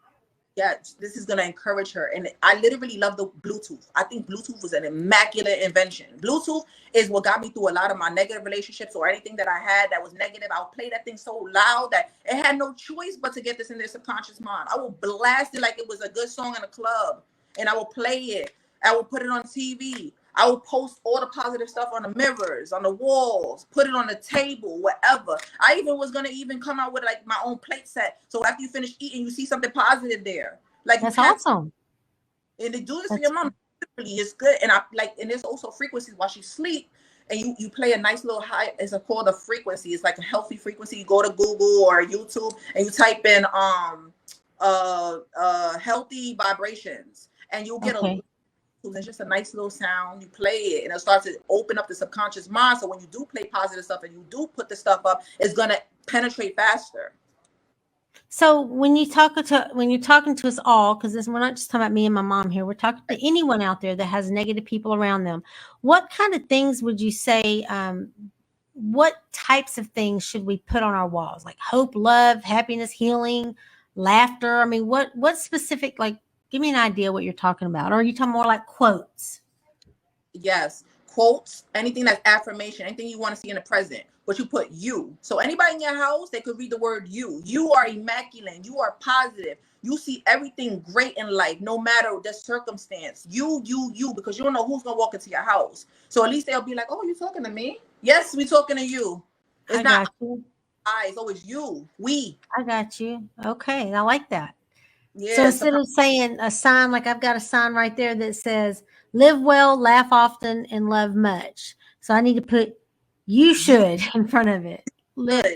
S2: Yeah, this is going to encourage her. And I literally love the Bluetooth. I think Bluetooth was an immaculate invention. Bluetooth is what got me through a lot of my negative relationships or anything that I had that was negative. I would play that thing so loud that it had no choice but to get this in their subconscious mind. I would blast it like it was a good song in a club, and I would play it. I would put it on TV. I would post all the positive stuff on the mirrors, on the walls, put it on the table, whatever. I even was going to even come out with like my own plate set. So after you finish eating, you see something positive there. Like
S1: that's awesome.
S2: And they do this for your mom. Really, it's good. And and there's also frequencies while she sleep. And you play a nice little high, it's called a frequency. It's like a healthy frequency. You go to Google or YouTube and you type in healthy vibrations and you'll get it's just a nice little sound. You play it and it starts to open up the subconscious mind. So when you do play positive stuff and you do put the stuff up, it's gonna penetrate faster.
S1: So when you're talking to us all, because we're not just talking about me and my mom here, we're talking to anyone out there that has negative people around them. What kind of things would you say? What types of things should we put on our walls? Like hope, love, happiness, healing, laughter. I mean, what specific, like, give me an idea what you're talking about. Or are you talking more like quotes?
S2: Yes. Quotes, anything that's affirmation, anything you want to see in the present, but you put you. So anybody in your house, they could read the word you. You are immaculate. You are positive. You see everything great in life, no matter the circumstance. You, because you don't know who's going to walk into your house. So at least they'll be like, oh, you talking to me? Yes, we talking to you. It's not I, it's always you, we.
S1: I got you. Okay, I like that.
S2: Yeah,
S1: so instead of saying a sign, like I've got a sign right there that says live well, laugh often, and love much. So I need to put you should in front of it.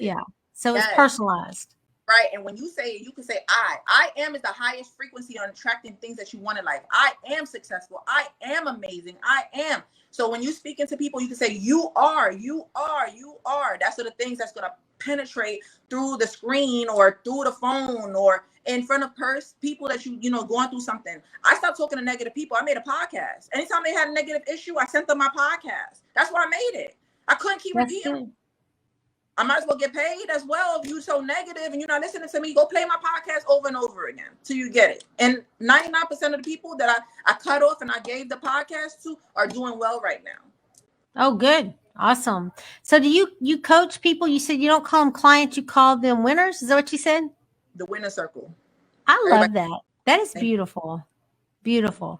S1: Yeah. So it's personalized.
S2: Right. And when you say it, you can say I am is the highest frequency on attracting things that you want in life. I am successful. I am amazing. I am. So when you speak into people, you can say you are. That's the things that's going to penetrate through the screen or through the phone or in front of people that going through something. I stopped talking to negative people. I made a podcast. Anytime they had a negative issue, I sent them my podcast. That's why I made it. I couldn't keep repeating. I might as well get paid as well. If you're so negative and you're not listening to me, go play my podcast over and over again till you get it. And 99% of the people that I cut off and I gave the podcast to are doing well right now.
S1: Oh, good. Awesome. So do you coach people? You said you don't call them clients, you call them winners. Is that what you said?
S2: The winner circle.
S1: I love that. That is beautiful. Beautiful.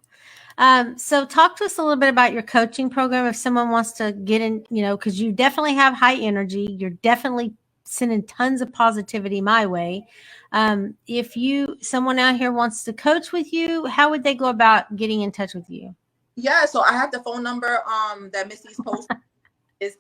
S1: So talk to us a little bit about your coaching program. If someone wants to get in, because you definitely have high energy, you're definitely sending tons of positivity my way. If someone out here wants to coach with you, how would they go about getting in touch with you?
S2: Yeah. So I have the phone number, that Mistie's posted is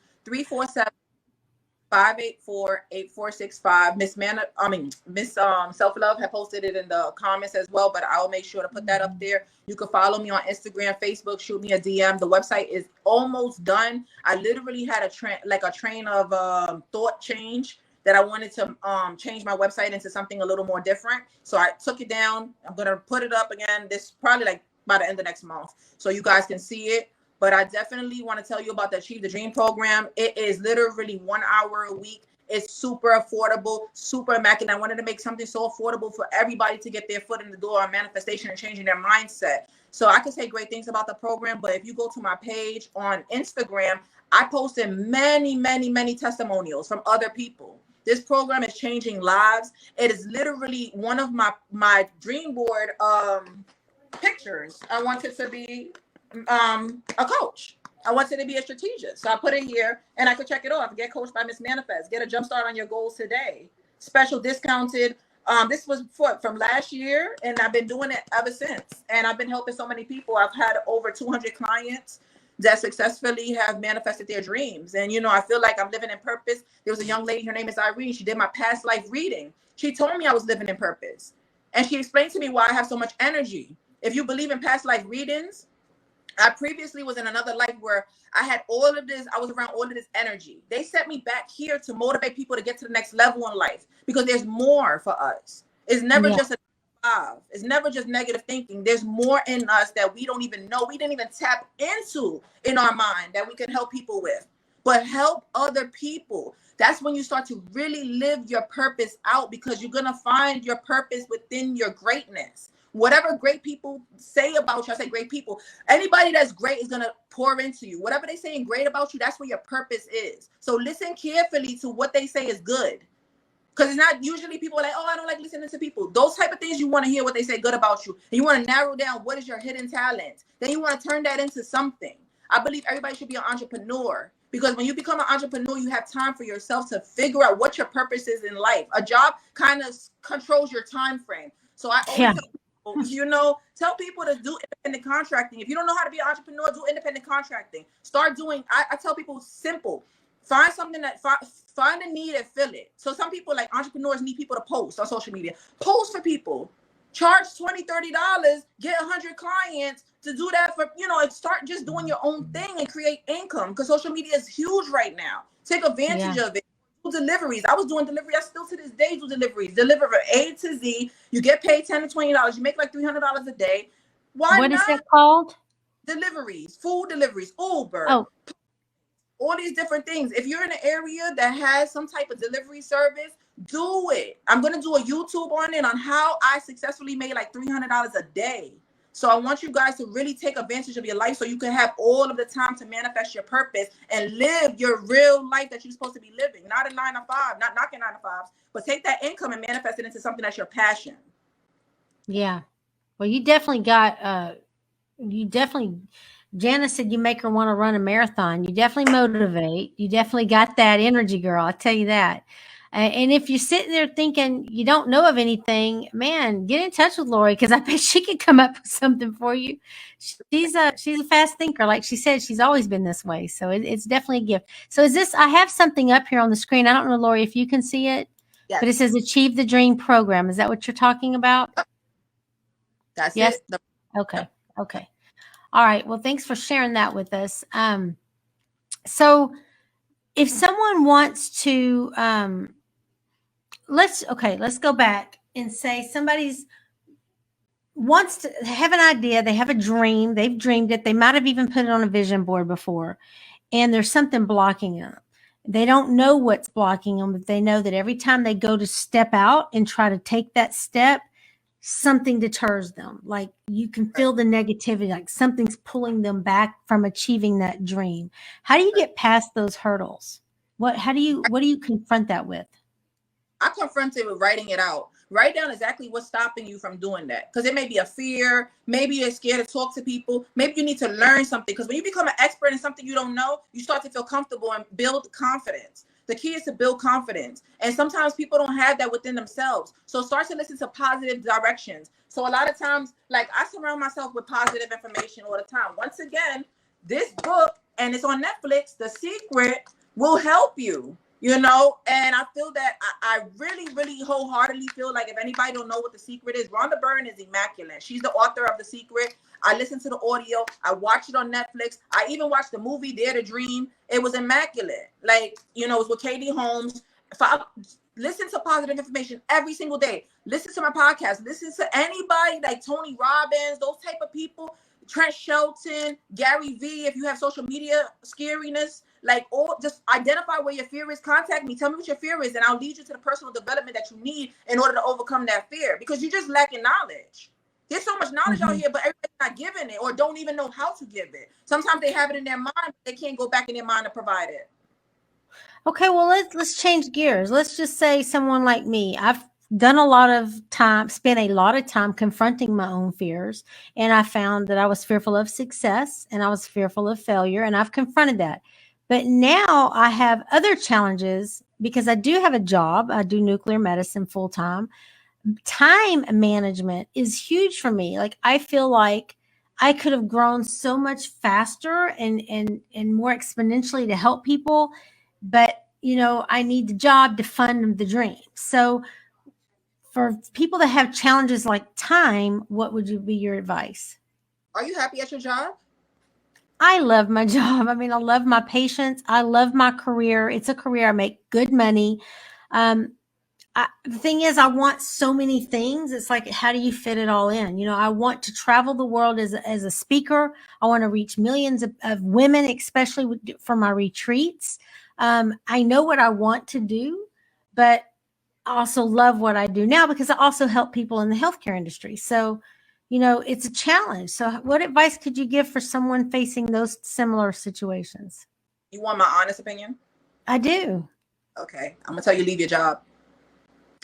S2: 347-584-8465. Miss Self-Love had posted it in the comments as well, but I'll make sure to put that up there. You can follow me on Instagram, Facebook, shoot me a DM. The website is almost done. I literally had a train of thought change that I wanted to change my website into something a little more different. So I took it down. I'm going to put it up again. This probably like by the end of next month, so you guys can see it. But I definitely want to tell you about the Achieve the Dream program. It is literally 1 hour a week. It's super affordable, super immaculate. I wanted to make something so affordable for everybody to get their foot in the door on manifestation and changing their mindset. So I can say great things about the program, but if you go to my page on Instagram, I posted many, many, many testimonials from other people. This program is changing lives. It is literally one of my dream board pictures. I wanted to be a coach. I wanted to be a strategist. So I put it here and I could check it off. Get coached by Miss Manifest. Get a jump start on your goals today. Special discounted. This was from last year, and I've been doing it ever since. And I've been helping so many people. I've had over 200 clients that successfully have manifested their dreams. And, you know, I feel like I'm living in purpose. There was a young lady, her name is Irene. She did my past life reading. She told me I was living in purpose. And she explained to me why I have so much energy. If you believe in past life readings, I previously was in another life where I had all of this. I was around all of this energy. They set me back here to motivate people to get to the next level in life because there's more for us. It's never just a five. It's never just negative thinking. There's more in us that we don't even know. We didn't even tap into in our mind that we can help people with. But help other people. That's when you start to really live your purpose out, because you're going to find your purpose within your greatness. Whatever great people say about you, I say great people. Anybody that's great is going to pour into you. Whatever they saying great about you, that's where your purpose is. So listen carefully to what they say is good. Because it's not usually people are like, oh, I don't like listening to people. Those type of things, you want to hear what they say good about you. And you want to narrow down what is your hidden talent. Then you want to turn that into something. I believe everybody should be an entrepreneur. Because when you become an entrepreneur, you have time for yourself to figure out what your purpose is in life. A job kind of controls your time frame. So I always tell people to do independent contracting. If you don't know how to be an entrepreneur, do independent contracting. Start doing, I tell people simple. Find something that, find a need and fill it. So some people, like entrepreneurs, need people to post on social media. Post for people. Charge $20, $30, get 100 clients to do that for, start just doing your own thing and create income, because social media is huge right now. Take advantage of it. Do deliveries. I was doing delivery. I still to this day do deliveries. Deliver from A to Z. You get paid $10 to $20. You make like $300 a day.
S1: What is it called?
S2: Deliveries, food deliveries, Uber.
S1: Oh.
S2: All these different things. If you're in an area that has some type of delivery service, do it. I'm going to do a YouTube on it on how I successfully made like $300 a day. So I want you guys to really take advantage of your life so you can have all of the time to manifest your purpose and live your real life that you're supposed to be living. Not a 9 to 5, not knocking 9 to 5s, but take that income and manifest it into something that's your passion.
S1: Yeah. Well, you definitely got, Janice said you make her want to run a marathon. You definitely motivate. You definitely got that energy, girl. I'll tell you that. And if you're sitting there thinking you don't know of anything, man, get in touch with Lori, because I bet she could come up with something for you. She's a fast thinker. Like she said, she's always been this way. So it's definitely a gift. So I have something up here on the screen. I don't know, Lori, if you can see it, but it says Achieve the Dream Program. Is that what you're talking about?
S2: That's it.
S1: Okay. Okay. All right. Well, thanks for sharing that with us. So if someone wants to, let's go back and say somebody's wants to have an idea. They have a dream. They've dreamed it. They might have even put it on a vision board before, and there's something blocking them. They don't know what's blocking them, but they know that every time they go to step out and try to take that step, something deters them. Like you can feel the negativity, like something's pulling them back from achieving that dream. How do you get past those hurdles? What do you confront that with?
S2: I confront it with writing it out. Write down exactly what's stopping you from doing that. Because it may be a fear. Maybe you're scared to talk to people. Maybe you need to learn something. Because when you become an expert in something you don't know, you start to feel comfortable and build confidence. The key is to build confidence. And sometimes people don't have that within themselves. So start to listen to positive directions. So a lot of times, like I surround myself with positive information all the time. Once again, this book, and it's on Netflix, The Secret, will help you. And I feel that I really, really wholeheartedly feel like if anybody don't know what The Secret is, Rhonda Byrne is immaculate. She's the author of The Secret. I listened to the audio. I watched it on Netflix. I even watched the movie Dare to Dream. It was immaculate. Like, it was with Katie Holmes. Listen to positive information every single day. Listen to my podcast. Listen to anybody like Tony Robbins, those type of people. Trent Shelton, Gary V, if you have social media scariness, like, or just identify where your fear is, contact me, tell me what your fear is, and I'll lead you to the personal development that you need in order to overcome that fear, because you're just lacking knowledge. There's so much knowledge out here, but everybody's not giving it or don't even know how to give it. Sometimes they have it in their mind, but they can't go back in their mind to provide it.
S1: Okay, well, let's change gears. Let's just say someone like me. I've done a lot of time, spent a lot of time confronting my own fears, and I found that I was fearful of success and I was fearful of failure, and I've confronted that. But now I have other challenges because I do have a job. I do nuclear medicine full time. Time management is huge for me. Like, I feel like I could have grown so much faster and more exponentially to help people, but I need the job to fund the dream. So for people that have challenges like time, what would you be your advice?
S2: Are you happy at your job?
S1: I love my job. I mean, I love my patients. I love my career. It's a career. I make good money. Um, the thing is, I want so many things. It's like, how do you fit it all in? I want to travel the world as a speaker. I want to reach millions of women, especially for my retreats. I know what I want to do, but I also love what I do now because I also help people in the healthcare industry. So, it's a challenge. So what advice could you give for someone facing those similar situations?
S2: You want my honest opinion?
S1: I do.
S2: Okay, I'm gonna tell you, leave your job.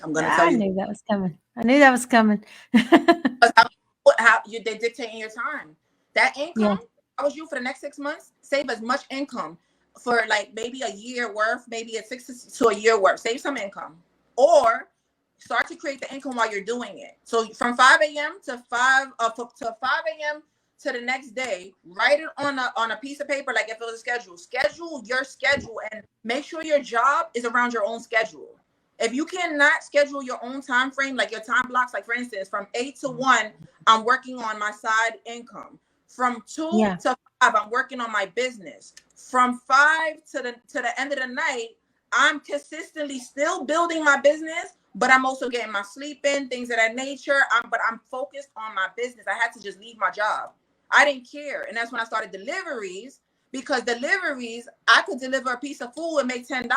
S2: I'm gonna tell
S1: I
S2: you.
S1: knew that was coming. I knew that was coming.
S2: How they dictating your time. That
S1: Yeah.
S2: income, I was you for the next 6 months, save as much income for like maybe a year worth, maybe a 6 to a year worth. Save some income. Or start to create the income while you're doing it. So from 5 a.m. to 5 a.m. to the next day, write it on a piece of paper like if it was a schedule. Schedule your schedule and make sure your job is around your own schedule. If you cannot schedule your own time frame, like your time blocks, like for instance, from 8 to 1, I'm working on my side income. From 2 to 5, I'm working on my business. From 5 to the end of the night, I'm consistently still building my business, but I'm also getting my sleep in, things of that nature. But I'm focused on my business. I had to just leave my job. I didn't care. And that's when I started deliveries, because deliveries, I could deliver a piece of food and make $10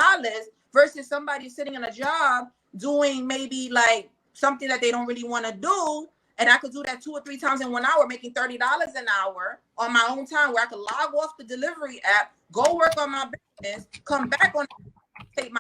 S2: versus somebody sitting in a job doing maybe like something that they don't really want to do. And I could do that 2 or 3 times in 1 hour, making $30 an hour on my own time, where I could log off the delivery app, go work on my business, come back on, take my.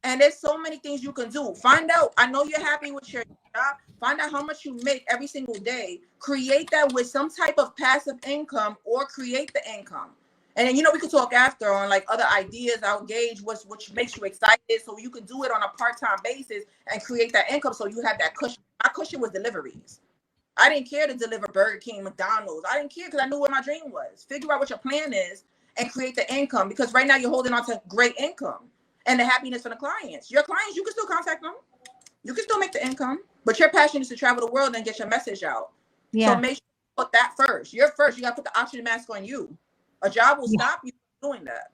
S2: And there's so many things you can do. Find out. I know you're happy with your job. Find out how much you make every single day. Create that with some type of passive income, or create the income. And then, we could talk after on like other ideas. I'll gauge which makes you excited, so you can do it on a part-time basis and create that income so you have that cushion. My cushion was deliveries. I didn't care to deliver Burger King, McDonald's. I didn't care because I knew what my dream was. Figure out what your plan is and create the income, because right now you're holding on to great income and the happiness for the clients. Your clients, you can still contact them. You can still make the income, but your passion is to travel the world and get your message out. Yeah. So make sure you put that first. You're first. You got to put the oxygen mask on you. A job will stop you doing that.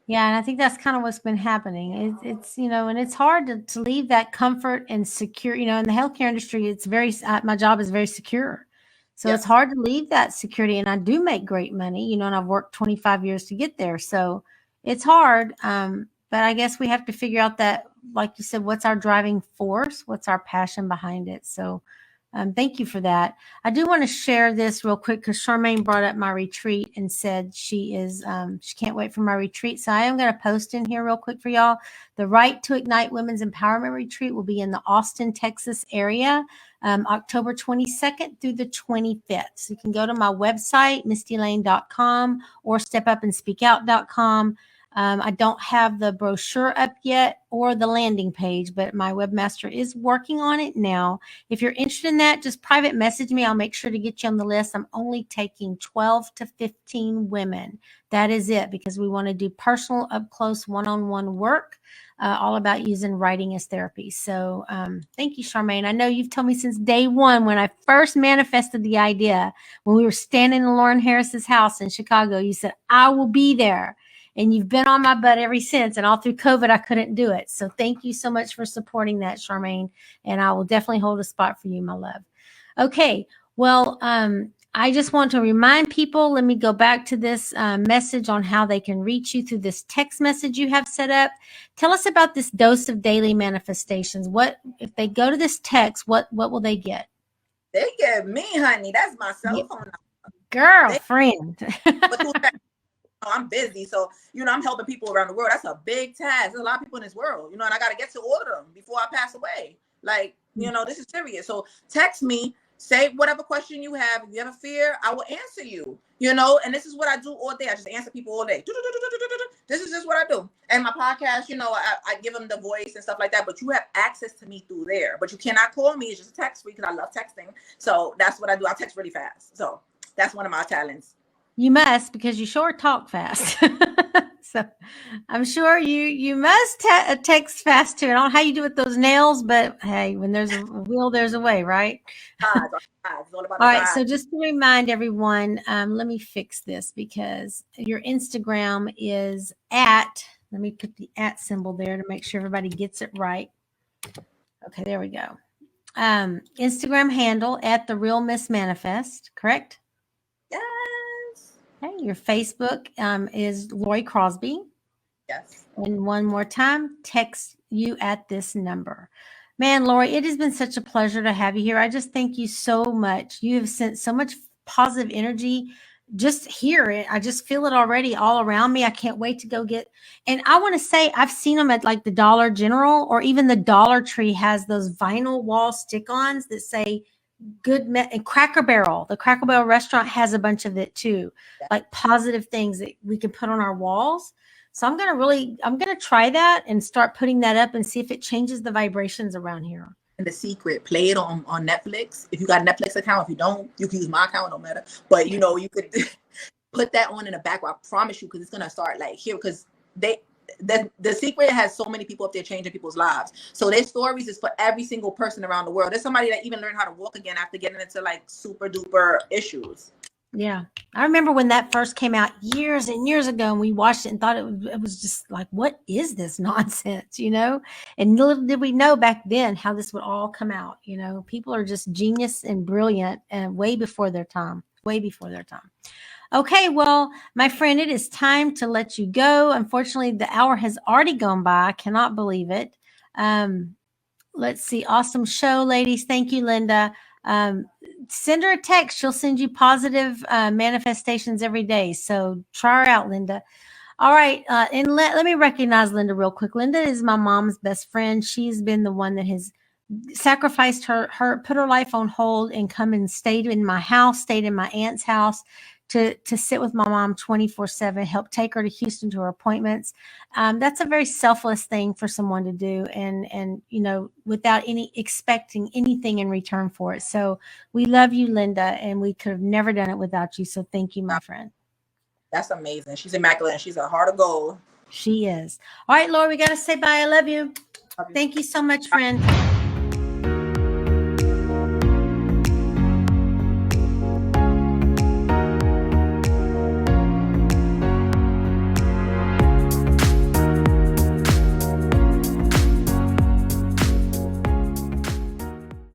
S1: Yeah, and I think that's kind of what's been happening. It's and it's hard to leave that comfort and secure. In the healthcare industry, it's very my job is very secure, so It's hard to leave that security. And I do make great money, and I've worked 25 years to get there, so it's hard. But I guess we have to figure out that, like you said, what's our driving force, what's our passion behind it. So thank you for that. I do want to share this real quick because Charmaine brought up my retreat and said she can't wait for my retreat. So I am going to post in here real quick for y'all. The Right to Ignite Women's Empowerment Retreat will be in the Austin, Texas area, October 22nd through the 25th. So you can go to my website, mistylayne.com, or stepupandspeakout.com. I don't have the brochure up yet or the landing page, but my webmaster is working on it now. If you're interested in that, just private message me. I'll make sure to get you on the list. I'm only taking 12 to 15 women. That is it, because we want to do personal, up close, one-on-one work, all about using writing as therapy. So thank you, Charmaine. I know you've told me since day one, when I first manifested the idea, when we were standing in Lauren Harris's house in Chicago, you said, I will be there. And you've been on my butt ever since. And all through COVID, I couldn't do it. So thank you so much for supporting that, Charmaine. And I will definitely hold a spot for you, my love. Okay. Well, I just want to remind people, let me go back to this message on how they can reach you through this text message you have set up. Tell us about this dose of daily manifestations. What if they go to this text, what will they get?
S2: They get me, honey. That's my cell phone number.
S1: Girlfriend.
S2: But I'm busy, so I'm helping people around the world. That's a big task. There's a lot of people in this world, and I got to get to all of them before I pass away. Like, this is serious. So text me, say whatever question you have. If you have a fear, I will answer you. And this is what I do all day. I just answer people all day. This is just what I do. And my podcast, I give them the voice and stuff like that. But you have access to me through there. But you cannot call me. It's just text free because I love texting. So that's what I do. I text really fast. So that's one of my talents.
S1: You must, because you sure talk fast. So I'm sure you must text fast too. I don't know how you do with those nails, but hey, when there's a will, there's a way, right? All right. So just to remind everyone, let me fix this because your Instagram is let me put the @ symbol there to make sure everybody gets it right. Okay, there we go. Instagram handle @TheRealMissManifest, correct?
S2: Yes.
S1: Okay, your Facebook is Lori Crosby.
S2: Yes.
S1: And one more time, text you at this number. Man, Lori, it has been such a pleasure to have you here. I just thank you so much. You have sent so much positive energy. Just hear it. I just feel it already all around me. I can't wait to go get. And I want to say, I've seen them at like the Dollar General, or even the Dollar Tree has those vinyl wall stick-ons that say and Cracker Barrel. The Cracker Barrel restaurant has a bunch of it too, like positive things that we can put on our walls. So I'm going to try that and start putting that up and see if it changes the vibrations around here.
S2: And the secret, play it on Netflix. If you got a Netflix account, if you don't, you can use my account, no matter. But you could put that on in the background. I promise you, because it's gonna start like here, because the secret has so many people up there changing people's lives. So their stories is for every single person around the world. There's somebody that even learned how to walk again after getting into like super duper issues.
S1: Yeah. I remember when that first came out years and years ago, and we watched it and thought it was just like, what is this nonsense, And little did we know back then how this would all come out, People are just genius and brilliant and way before their time. Okay, well, my friend, it is time to let you go. Unfortunately, the hour has already gone by. I cannot believe it. Let's see. Awesome show, ladies. Thank you, Linda. Send her a text. She'll send you positive manifestations every day. So try her out, Linda. All right. And let me recognize Linda real quick. Linda is my mom's best friend. She's been the one that has sacrificed put her life on hold and come and stayed in my house, stayed in my aunt's house to sit with my mom 24/7, help take her to Houston to her appointments. That's a very selfless thing for someone to do, and without expecting anything in return for it. So we love you, Linda, and we could have never done it without you. So thank you, my friend.
S2: That's amazing. She's immaculate, and she's a heart of gold.
S1: She is. All right, Laura, we got to say bye. I love you. Thank you so much, friend.